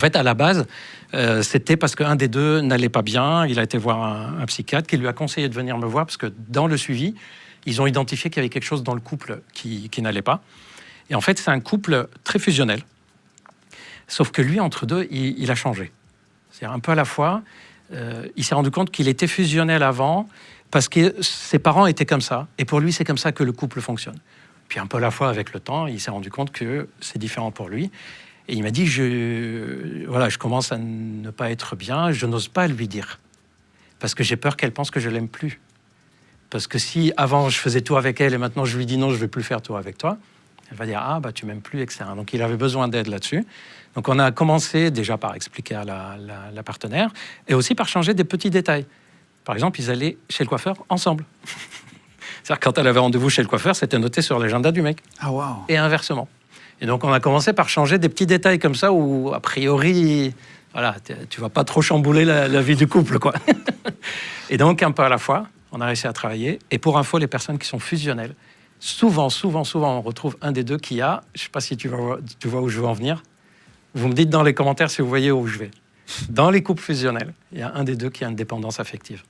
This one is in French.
En fait, à la base, c'était parce qu'un des deux n'allait pas bien. Il a été voir un psychiatre qui lui a conseillé de venir me voir parce que dans le suivi, ils ont identifié qu'il y avait quelque chose dans le couple qui n'allait pas. Et en fait, c'est un couple très fusionnel. Sauf que lui, entre deux, il a changé. C'est-à-dire un peu à la fois, il s'est rendu compte qu'il était fusionnel avant parce que ses parents étaient comme ça. Et pour lui, c'est comme ça que le couple fonctionne. Puis un peu à la fois, avec le temps, il s'est rendu compte que c'est différent pour lui. Et il m'a dit, je commence à ne pas être bien, je n'ose pas lui dire. Parce que j'ai peur qu'elle pense que je l'aime plus. Parce que si avant je faisais tout avec elle et maintenant je lui dis non, je ne vais plus faire tout avec toi, elle va dire, ah bah tu m'aimes plus, etc. Donc il avait besoin d'aide là-dessus. Donc on a commencé déjà par expliquer à la partenaire et aussi par changer des petits détails. Par exemple, ils allaient chez le coiffeur ensemble. C'est-à-dire quand elle avait rendez-vous chez le coiffeur, c'était noté sur l'agenda du mec. Ah, wow. Et inversement. Et donc, on a commencé par changer des petits détails comme ça où, a priori, voilà, tu vas pas trop chambouler la vie du couple, quoi. Et donc, un peu à la fois, on a réussi à travailler. Et pour info, les personnes qui sont fusionnelles, souvent, on retrouve un des deux qui a, je sais pas si tu vois où je veux en venir, vous me dites dans les commentaires si vous voyez où je vais. Dans les couples fusionnels, il y a un des deux qui a une dépendance affective.